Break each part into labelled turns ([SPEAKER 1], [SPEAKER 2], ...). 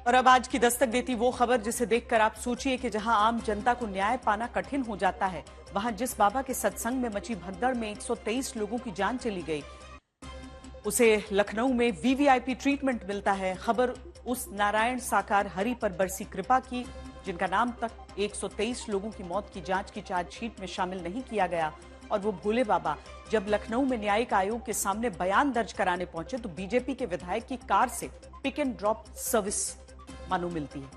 [SPEAKER 1] और अब आज की दस्तक देती वो खबर जिसे देखकर आप सोचिए कि जहां आम जनता को न्याय पाना कठिन हो जाता है, वहां जिस बाबा के सत्संग में मची भगदड़ में 123 लोगों की जान चली गई, उसे लखनऊ में वीवीआईपी ट्रीटमेंट मिलता है। खबर उस नारायण साकार हरि पर बरसी कृपा की, जिनका नाम तक 123 लोगों की मौत की जांच की चार्जशीट में शामिल नहीं किया गया। और वो भोले बाबा जब लखनऊ में न्यायिक आयोग के सामने बयान दर्ज कराने पहुंचे तो बीजेपी के विधायक की कार से पिक एंड ड्रॉप सर्विस मानो मिलती है।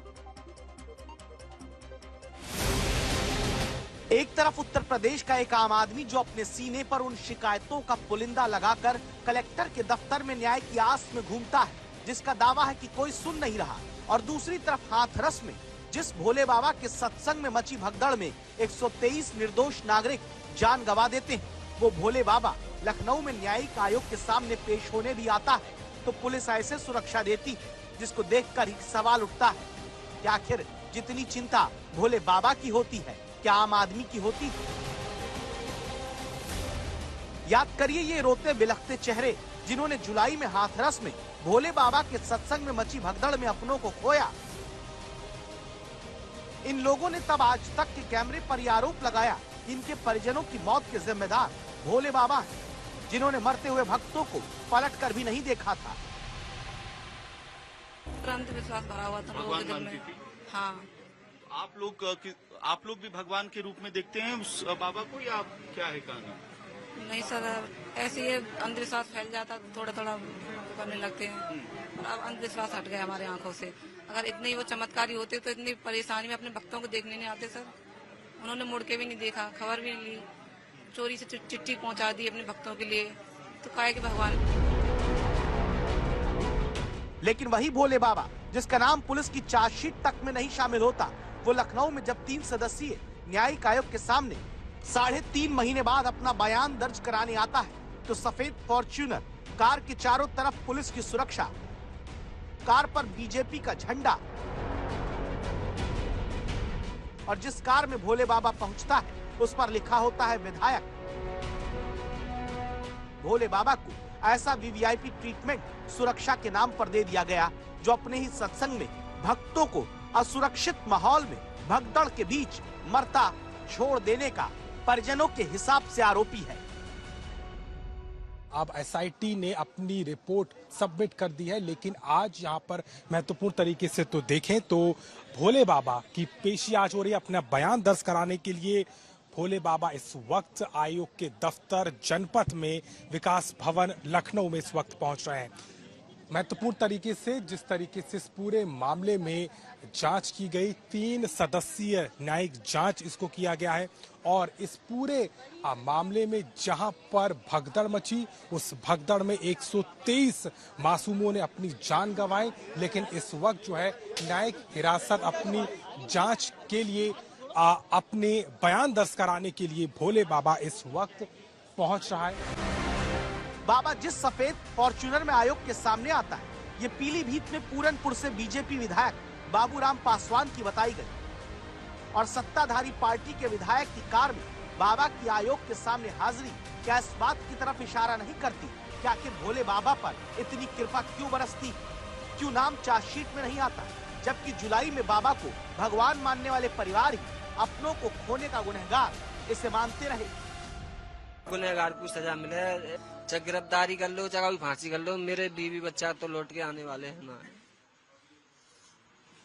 [SPEAKER 2] एक तरफ उत्तर प्रदेश का एक आम आदमी जो अपने सीने पर उन शिकायतों का पुलिंदा लगाकर कलेक्टर के दफ्तर में न्याय की आस में घूमता है, जिसका दावा है कि कोई सुन नहीं रहा, और दूसरी तरफ हाथरस में जिस भोले बाबा के सत्संग में मची भगदड़ में 123 निर्दोष नागरिक जान गंवा देते हैं, वो भोले बाबा लखनऊ में न्यायिक आयोग के सामने पेश होने भी आता है तो पुलिस ऐसे सुरक्षा देती है जिसको देखकर ही सवाल उठता है कि आखिर जितनी चिंता भोले बाबा की होती है, क्या आम आदमी की होती है? याद करिए ये रोते बिलखते चेहरे जिन्होंने जुलाई में हाथरस में भोले बाबा के सत्संग में मची भगदड़ में अपनों को खोया। इन लोगों ने तब आज तक के कैमरे पर यह आरोप लगाया कि इनके परिजनों की मौत के जिम्मेदार भोले बाबा हैं, जिन्होंने मरते हुए भक्तों को पलट कर भी नहीं देखा था।
[SPEAKER 3] अंधविश्वास भरा हुआ था लोगों के दिल में। हाँ,
[SPEAKER 4] आप लोग भी भगवान के रूप में देखते हैं उस बाबा को, या आप क्या है कहना?
[SPEAKER 3] नहीं सर, ऐसे ही अंधविश्वास फैल जाता तो थोड़ा थोड़ा करने लगते हैं, और अब अंधविश्वास हट गया हमारे आंखों से। अगर इतने ही वो चमत्कारी होते तो इतनी परेशानी में अपने भक्तों को देखने नहीं आते सर। उन्होंने मुड़ के भी नहीं देखा, खबर भी नहीं ली, चोरी से चिट्ठी पहुंचा दी अपने भक्तों के लिए, तो काहे कि भगवान।
[SPEAKER 2] लेकिन वही भोले बाबा जिसका नाम पुलिस की चार्जशीट तक में नहीं शामिल होता, वो लखनऊ में जब 3 सदस्यीय न्यायिक आयोग के सामने 3.5 महीने बाद अपना बयान दर्ज कराने आता है तो सफेद फॉर्च्यूनर कार के चारों तरफ पुलिस की सुरक्षा, कार पर बीजेपी का झंडा, और जिस कार में भोले बाबा पहुंचता है उस पर लिखा होता है विधायक। भोले बाबा को ऐसा वीवीआईपी ट्रीटमेंट सुरक्षा के नाम पर दे दिया गया जो अपने ही सत्संग में भक्तों को असुरक्षित माहौल में भगदड़ के बीच मरता छोड़ देने का परिजनों के हिसाब से आरोपी है।
[SPEAKER 5] अब एसआईटी ने अपनी रिपोर्ट सबमिट कर दी है, लेकिन आज यहाँ पर महत्वपूर्ण तरीके से तो देखें तो भोले बाबा की पेशी आज हो रही है। अपना बयान दर्ज कराने के लिए भोले बाबा इस वक्त आयोग के दफ्तर जनपथ में विकास भवन लखनऊ में इस वक्त पहुंच रहे हैं। महत्वपूर्ण तरीके से जिस तरीके से इस पूरे मामले में जांच की गई, 3 सदस्यीय न्यायिक जांच इसको किया गया है, और इस पूरे मामले में जहां पर भगदड़ मची उस भगदड़ में 123 मासूमों ने अपनी जान गंवाई, लेकिन इस वक्त जो है न्यायिक हिरासत अपनी जांच के लिए अपने बयान दर्ज कराने के लिए भोले बाबा इस वक्त पहुंच रहा है।
[SPEAKER 2] बाबा जिस सफेद फॉर्च्यूनर में आयोग के सामने आता है, ये पीलीभीत में पूरनपुर से बीजेपी विधायक बाबूराम पासवान की बताई गई, और सत्ताधारी पार्टी के विधायक की कार में बाबा की आयोग के सामने हाजिरी क्या इस बात की तरफ इशारा नहीं करती कि आखिर भोले बाबा पर इतनी कृपा क्यों बरसती, क्यों नाम चार्जशीट में नहीं आता, जबकि जुलाई में बाबा को भगवान मानने वाले परिवार ही अपनों को खोने का गुनहगार इसे मानते रहे।
[SPEAKER 6] गुनहगार को सजा मिले, चाहे गिरफ्तारी कर लो चाहे फांसी कर लो, मेरे बीवी बच्चा तो लौट के आने वाले हैं ना,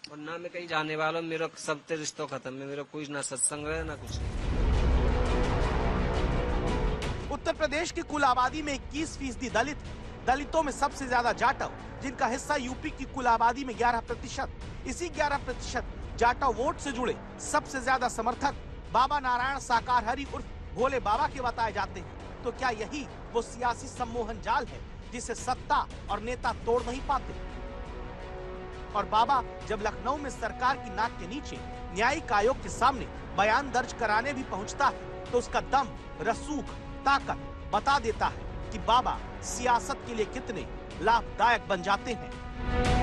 [SPEAKER 6] और ना मैं कहीं जाने वाला हूँ। मेरा सब रिश्तों खत्म है, मेरा कोई ना सत्संग है ना कुछ।
[SPEAKER 2] उत्तर प्रदेश की कुल आबादी में 21% दलित, दलितों में सबसे ज्यादा जाटव, जिनका हिस्सा यूपी की कुल आबादी में 11%। इसी 11% जाटव वोट से जुड़े सबसे ज्यादा समर्थक बाबा नारायण साकार हरि उर्फ भोले बाबा के बताए जाते हैं। तो क्या यही वो सियासी सम्मोहन जाल है जिसे सत्ता और नेता तोड़ नहीं पाते? और बाबा जब लखनऊ में सरकार की नाक के नीचे न्यायिक आयोग के सामने बयान दर्ज कराने भी पहुंचता है तो उसका दम, रसूख, ताकत बता देता है कि बाबा सियासत के लिए कितने लाभदायक बन जाते हैं।